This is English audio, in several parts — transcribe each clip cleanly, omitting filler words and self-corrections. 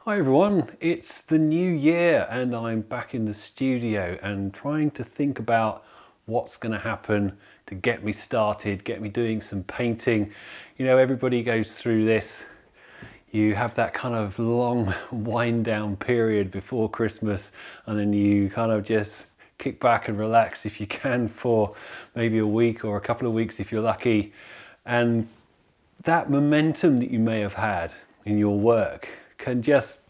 Hi everyone, it's the new year and I'm back in the studio and trying to think about what's going to happen to get me started, get me doing some painting. You know, everybody goes through this. You have that kind of long wind down period before Christmas and then you kind of just kick back and relax if you can for maybe a week or a couple of weeks if you're lucky. And that momentum that you may have had in your work can just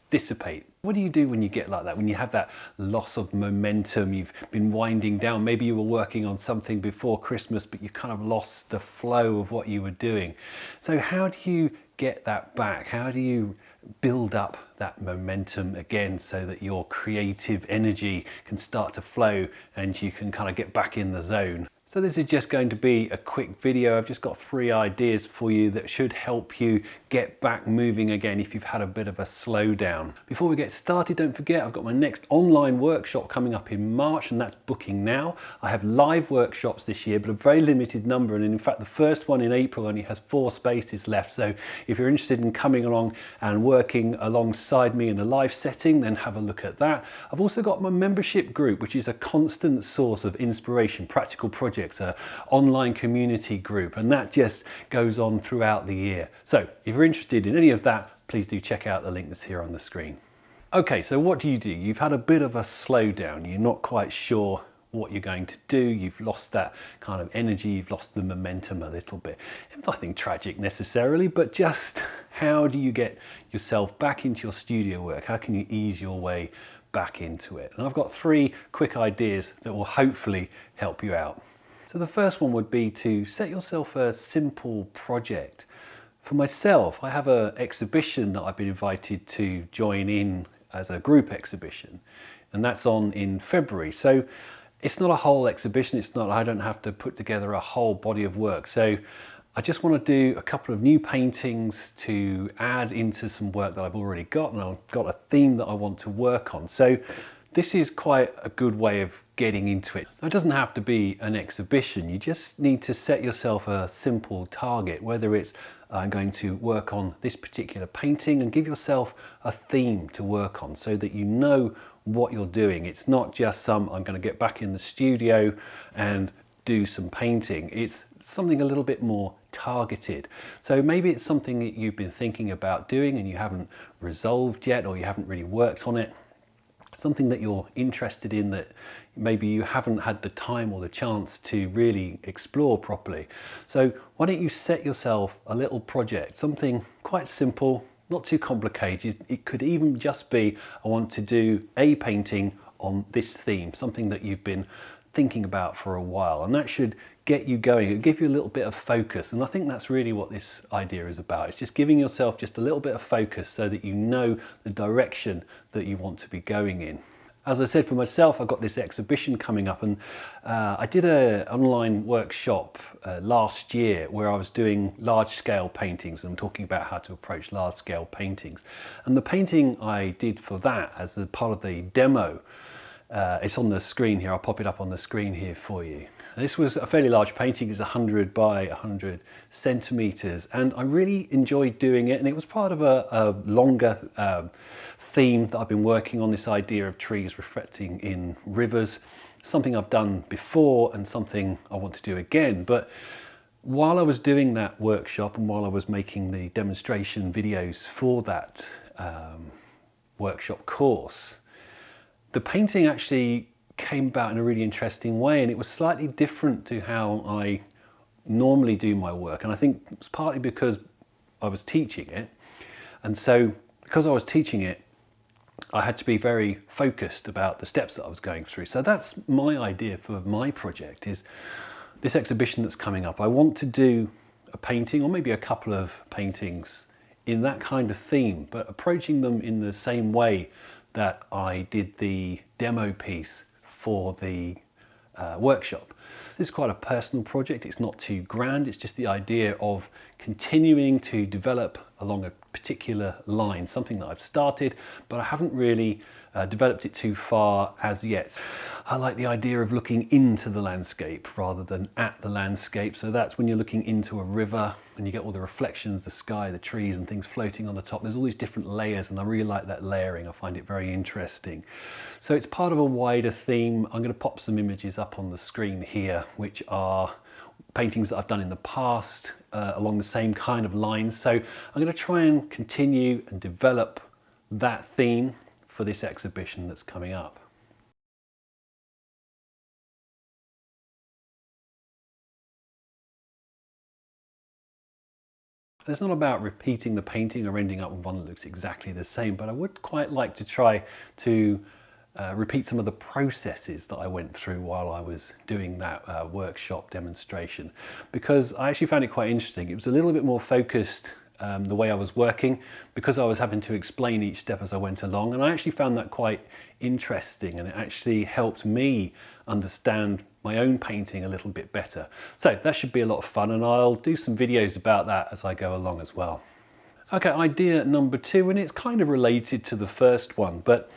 dissipate. What do you do when you get like that? When you have that loss of momentum, you've been winding down, maybe you were working on something before Christmas, but you kind of lost the flow of what you were doing. So how do you get that back? How do you build up that momentum again so that your creative energy can start to flow and you can kind of get back in the zone? So this is just going to be a quick video. I've just got 3 ideas for you that should help you get back moving again if you've had a bit of a slowdown. Before we get started, don't forget I've got my next online workshop coming up in March and that's booking now. I have live workshops this year, but a very limited number, and in fact the first one in April only has 4 spaces left. So if you're interested in coming along and working alongside me in a live setting, then have a look at that. I've also got my membership group, which is a constant source of inspiration, practical projects, an online community group, and that just goes on throughout the year. So if you're interested in any of that, please do check out the link that's here on the screen. Okay, so what do? You've had a bit of a slowdown. You're not quite sure what you're going to do. You've lost that kind of energy, you've lost the momentum a little bit. Nothing tragic necessarily, but just how do you get yourself back into your studio work? How can you ease your way back into it? And I've got 3 quick ideas that will hopefully help you out. So the first one would be to set yourself a simple project. For myself, I have an exhibition that I've been invited to join in as a group exhibition, and that's on in February. So it's not a whole exhibition, I don't have to put together a whole body of work. So I just want to do a couple of new paintings to add into some work that I've already got, and I've got a theme that I want to work on. So this is quite a good way of getting into it. It doesn't have to be an exhibition, you just need to set yourself a simple target, whether it's I'm going to work on this particular painting, and give yourself a theme to work on so that you know what you're doing. It's not just I'm going to get back in the studio and do some painting. It's something a little bit more targeted. So maybe it's something that you've been thinking about doing and you haven't resolved yet, or you haven't really worked on it. Something that you're interested in that maybe you haven't had the time or the chance to really explore properly. So why don't you set yourself a little project, something quite simple, not too complicated. It could even just be, I want to do a painting on this theme, something that you've been thinking about for a while, and that should get you going. It'll give you a little bit of focus, and I think that's really what this idea is about. It's just giving yourself just a little bit of focus so that you know the direction that you want to be going in. As I said, for myself, I've got this exhibition coming up, and I did an online workshop last year where I was doing large-scale paintings and talking about how to approach large-scale paintings. And the painting I did for that as a part of the demo, it's on the screen here. I'll pop it up on the screen here for you. This was a fairly large painting. It's 100 by 100 centimeters, and I really enjoyed doing it. And it was part of a longer theme that I've been working on, this idea of trees reflecting in rivers, something I've done before and something I want to do again. But while I was doing that workshop and while I was making the demonstration videos for that workshop course, the painting actually came about in a really interesting way, and it was slightly different to how I normally do my work. And I think it's partly because I was teaching it, and so because I was teaching it, I had to be very focused about the steps that I was going through. So that's my idea for my project, is this exhibition that's coming up. I want to do a painting, or maybe a couple of paintings in that kind of theme, but approaching them in the same way that I did the demo piece for the workshop. This is quite a personal project. It's not too grand. It's just the idea of continuing to develop along a particular line, something that I've started, but I haven't really developed it too far as yet. I like the idea of looking into the landscape rather than at the landscape. So that's when you're looking into a river and you get all the reflections, the sky, the trees and things floating on the top. There's all these different layers, and I really like that layering. I find it very interesting. So it's part of a wider theme. I'm going to pop some images up on the screen here, which are paintings that I've done in the past along the same kind of lines. So I'm going to try and continue and develop that theme for this exhibition that's coming up. And it's not about repeating the painting or ending up with one that looks exactly the same, but I would quite like to try to repeat some of the processes that I went through while I was doing that workshop demonstration, because I actually found it quite interesting. It was a little bit more focused the way I was working, because I was having to explain each step as I went along, and I actually found that quite interesting, and it actually helped me understand my own painting a little bit better. So that should be a lot of fun, and I'll do some videos about that as I go along as well. Okay, idea number 2, and it's kind of related to the first one, but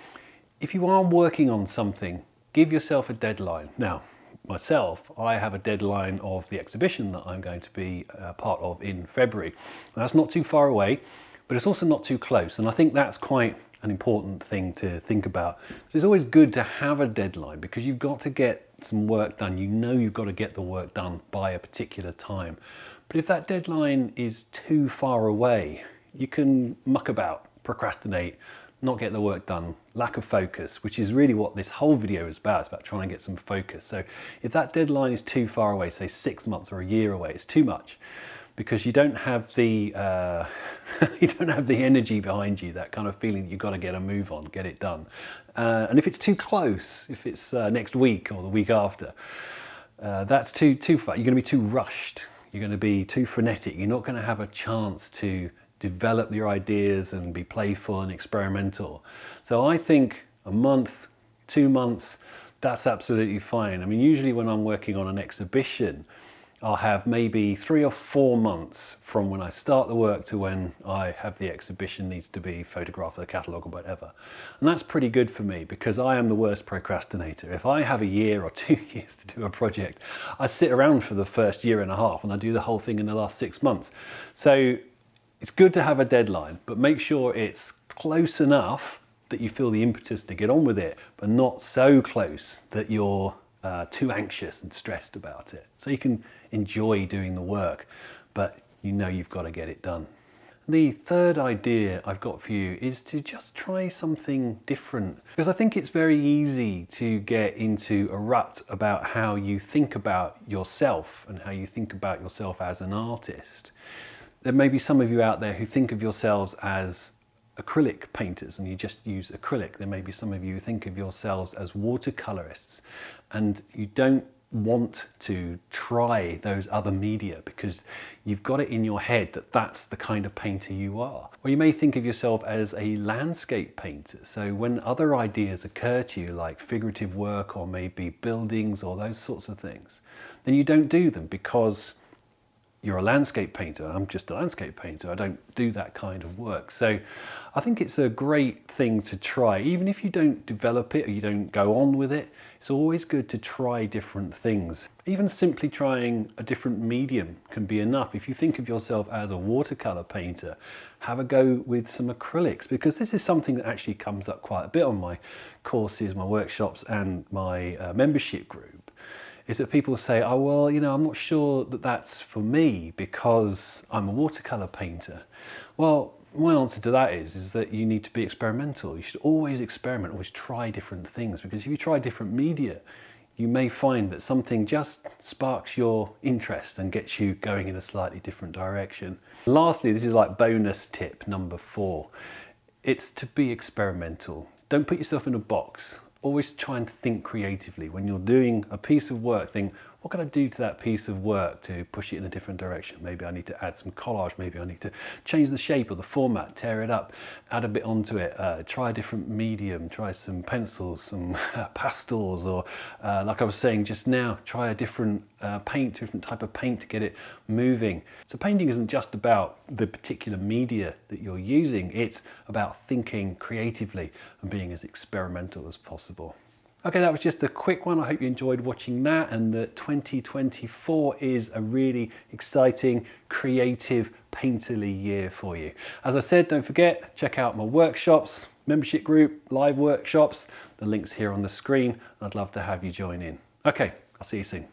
if you are working on something, give yourself a deadline. Now, myself, I have a deadline of the exhibition that I'm going to be part of in February. And that's not too far away, but it's also not too close. And I think that's quite an important thing to think about. So it's always good to have a deadline, because you've got to get some work done. You know you've got to get the work done by a particular time. But if that deadline is too far away, you can muck about, procrastinate, not get the work done, lack of focus, which is really what this whole video is about. It's about trying to get some focus. So if that deadline is too far away, say 6 months or a year away, it's too much, because you don't have the you don't have the energy behind you, that kind of feeling that you've got to get a move on, get it done. And if it's too close, if it's next week or the week after, that's too far. You're going to be too rushed. You're going to be too frenetic. You're not going to have a chance to develop your ideas and be playful and experimental. So I think a month, 2 months, that's absolutely fine. I mean, usually when I'm working on an exhibition, I'll have maybe 3 or 4 months from when I start the work to when I have the exhibition needs to be photographed for the catalogue or whatever. And that's pretty good for me, because I am the worst procrastinator. If I have a year or 2 years to do a project, I sit around for the first year and a half and I do the whole thing in the last 6 months. So it's good to have a deadline, but make sure it's close enough that you feel the impetus to get on with it, but not so close that you're too anxious and stressed about it. So you can enjoy doing the work, but you know you've got to get it done. The third idea I've got for you is to just try something different, because I think it's very easy to get into a rut about how you think about yourself and how you think about yourself as an artist. There may be some of you out there who think of yourselves as acrylic painters and you just use acrylic. There may be some of you who think of yourselves as watercolorists and you don't want to try those other media because you've got it in your head that that's the kind of painter you are. Or you may think of yourself as a landscape painter. So when other ideas occur to you, like figurative work or maybe buildings or those sorts of things, then you don't do them because you're a landscape painter. I'm just a landscape painter. I don't do that kind of work. So I think it's a great thing to try. Even if you don't develop it or you don't go on with it, it's always good to try different things. Even simply trying a different medium can be enough. If you think of yourself as a watercolor painter, have a go with some acrylics, because this is something that actually comes up quite a bit on my courses, my workshops and my membership group. Is that people say, oh, well, you know, I'm not sure that that's for me because I'm a watercolor painter. Well, my answer to that is that you need to be experimental. You should always experiment, always try different things, because if you try different media, you may find that something just sparks your interest and gets you going in a slightly different direction. Lastly, this is like bonus tip number 4. It's to be experimental. Don't put yourself in a box. Always try and think creatively. When you're doing a piece of work, think, what can I do to that piece of work to push it in a different direction? Maybe I need to add some collage, maybe I need to change the shape or the format, tear it up, add a bit onto it, try a different medium, try some pencils, some pastels, or like I was saying just now, try a different paint, different type of paint to get it moving. So painting isn't just about the particular media that you're using, it's about thinking creatively and being as experimental as possible. Okay, that was just a quick one. I hope you enjoyed watching that, and that 2024 is a really exciting, creative, painterly year for you. As I said, don't forget, check out my workshops, membership group, live workshops. The link's here on the screen. I'd love to have you join in. Okay, I'll see you soon.